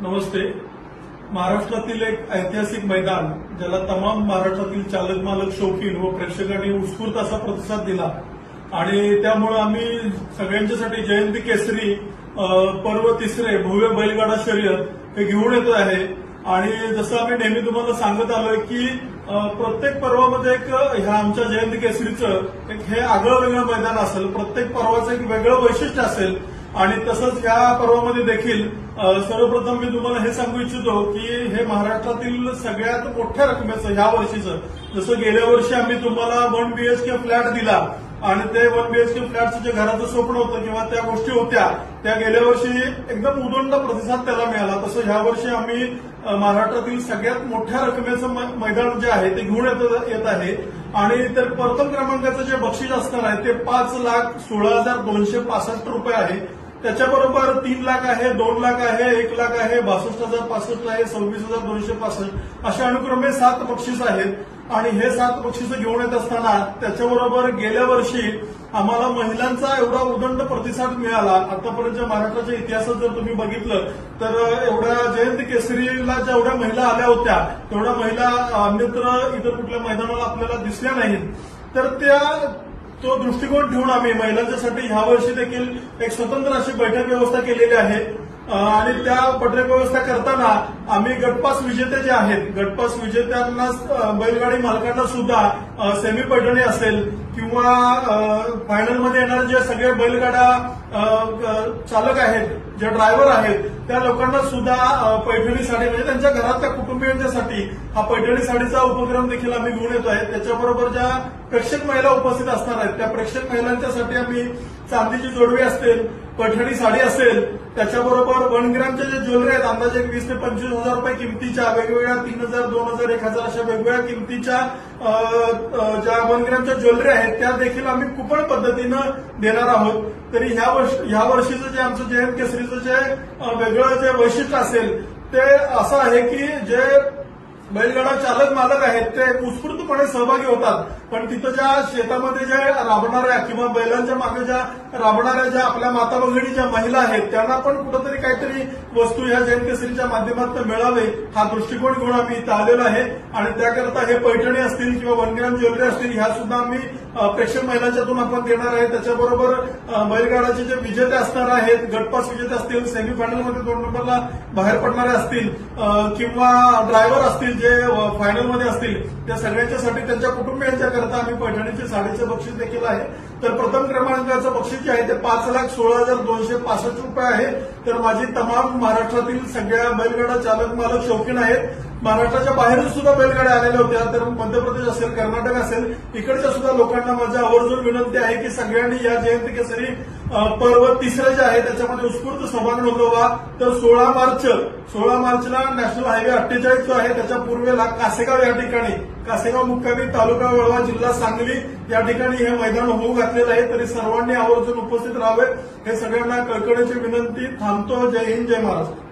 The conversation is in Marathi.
नमस्ते। महाराष्ट्रातील एक ऐतिहासिक मैदान ज्याला तमाम महाराष्ट्रातील चालक मालक शौकीन व प्रेक्षकांनी उत्स्फूर्त असा प्रतिसाद दिला आणि त्यामुळे आम्ही सगळ्यांच्यासाठी जयंती केसरी पर्व तिसरे भव्य बैलगाडा शर्यत हे घेऊन येतो आहे। आणि जसं आम्ही नेहमी तुम्हाला सांगत आलोय की प्रत्येक पर्वामध्ये एक ह्या आमच्या जयंती केसरीचं एक हे आगळं वेगळं मैदान असेल, प्रत्येक पर्वाचं एक वेगळं वैशिष्ट्य असेल आणि तसंच या पर्वामध्ये देखील सर्वप्रथम मी तुम्हाला हे सांगू इच्छितो की हे महाराष्ट्रातील सगळ्यात मोठ्या रकमेचं ह्या वर्षीचं, जसं गेल्या वर्षी आम्ही तुम्हाला 1 BHK फ्लॅट दिला आणि ते 1 BHK फ्लॅटचं जे घराचं स्वप्न होतं किंवा त्या गोष्टी होत्या त्या गेल्या वर्षी एकदम उदंड प्रतिसाद त्याला मिळाला, तसं ह्या वर्षी आम्ही महाराष्ट्रातील सगळ्यात मोठ्या रकमेचं मैदान जे आहे ते घेऊन येत आहे। आणि तर प्रथम क्रमांकाचं जे बक्षीस असणार आहे ते 5,16,265 रुपये आहे। त्याच्याबरोबर 3 लाख आहे, 2 लाख आहे, 1 लाख आहे, 62,065 आहे, 26,265 अशा अनुक्रमे 7 बक्षीस आहेत। आणि हे 7 बक्षीस घेऊन येत असताना त्याच्याबरोबर गेल्या वर्षी आम्हाला महिलांचा एवढा उदंड प्रतिसाद मिळाला। आतापर्यंतच्या महाराष्ट्राच्या इतिहासात जर तुम्ही बघितलं तर एवढ्या जयंती केसरीला जेवढ्या महिला आल्या होत्या तेवढ्या महिला अन्यत्र इतर कुठल्या मैदानाला आपल्याला दिसल्या नाहीत। तर तो दृष्टिकोन ठेवून आम्ही महिलांच्यासाठी ह्या वर्षी देखील एक स्वतंत्र अशी बैठक व्यवस्था केलेली आहे। आणि त्या बैठक व्यवस्था करताना आम्ही गटपास विजेते जे आहेत, गटपास विजेत्यांना बैलगाडी मालकांना सुद्धा सेमी पैठणी असेल किंवा फायनलमध्ये येणारे जे सगळे बैलगाडा चालक आहेत, जे ड्रायव्हर आहेत त्या लोकांना सुद्धा पैठणी साडी म्हणजे त्यांच्या घरातल्या कुटुंबियांच्यासाठी हा पैठणी साडीचा उपक्रम देखील आम्ही घेऊन येतो आहे। त्याच्याबरोबर ज्या प्रेक्षक महिला उपस्थित असणार आहेत त्या प्रेक्षक महिलांच्यासाठी आम्ही चांदीची जोडवी असतील, पैठणी साडी असेल, त्याच्याबरोबर 1 ग्रॅमच्या जे ज्वेलरी आहेत अंदाजे 20,000 ते 25,000 रुपये किमतीच्या वेगवेगळ्या 3,000, 2,000, 1,000 अशा वेगवेगळ्या किमतीच्या ज्या 1 ग्रॅमच्या ज्वेलरी आहेत त्या देखील आम्ही कुपन पद्धतीनं देणार आहोत। तरी ह्या वर्षीचं जे आमचं जयंत केसरीचं जे वेगळं जे वैशिष्ट्य असेल ते असं आहे की जे बैलगाडा चालक मालक आहेत ते उत्स्फूर्तपणे सहभागी होतात, पण तिथं ज्या शेतामध्ये जे राबणाऱ्या किंवा बैलांच्या मागे ज्या राबणाऱ्या ज्या आपल्या माता भगिनी ज्या महिला आहेत त्यांना पण कुठंतरी काहीतरी वस्तू ह्या जयंत केसरीच्या माध्यमातून मिळावे हा दृष्टिकोन घेऊन आम्ही इथं आलेलो आहे। आणि त्याकरता हे पैठणी असतील किंवा 1 ग्रॅम ज्वेलरी असतील ह्या सुद्धा आम्ही प्रेक्षक महिलांच्यातून आपण देणार आहे। त्याच्याबरोबर बैलगाडाचे जे विजेते असणार आहेत, गटपास विजेते असतील, सेमीफायनलमध्ये 2 नंबरला बाहेर पडणारे असतील किंवा ड्रायव्हर असतील जे फायनलमध्ये असतील त्या सगळ्यांच्यासाठी त्यांच्या कुटुंबियांच्या करता आम्ही पैठणीचे साडीचे बक्षीस देखील आहे। तर प्रथम क्रमांकाचं बक्षीस जे आहे ते 5,16,265 रुपये आहे। तर माझी तमाम महाराष्ट्रातील सगळ्या बैलगाडा चालक मालक शौकीन आहेत, महाराष्ट्राच्या बाहेरून सुद्धा बैलगाड्या आलेल्या होत्या, तर मध्य प्रदेश असेल, कर्नाटक असेल, इकडच्या सुद्धा लोकांना माझी आवर्जून विनंती आहे की सगळ्यांनी या जयंती केसरी पर्व तिसरे जे आहे त्याच्यामध्ये उत्स्फूर्त सहभाग नोंदवा। तर 16 मार्चला नॅशनल हायवे 48 जो आहे त्याच्या पूर्वेला कासेगाव या ठिकाणी, कासेगाव मुक्कामी, तालुका वळवा, जिल्हा सांगली या ठिकाणी हे मैदान होऊ घातलेलं आहे। तरी सर्वांनी आवर्जून उपस्थित राहावे हे सगळ्यांना कळकळीची विनंती। थांबतो। जय हिंद, जय महाराष्ट्र।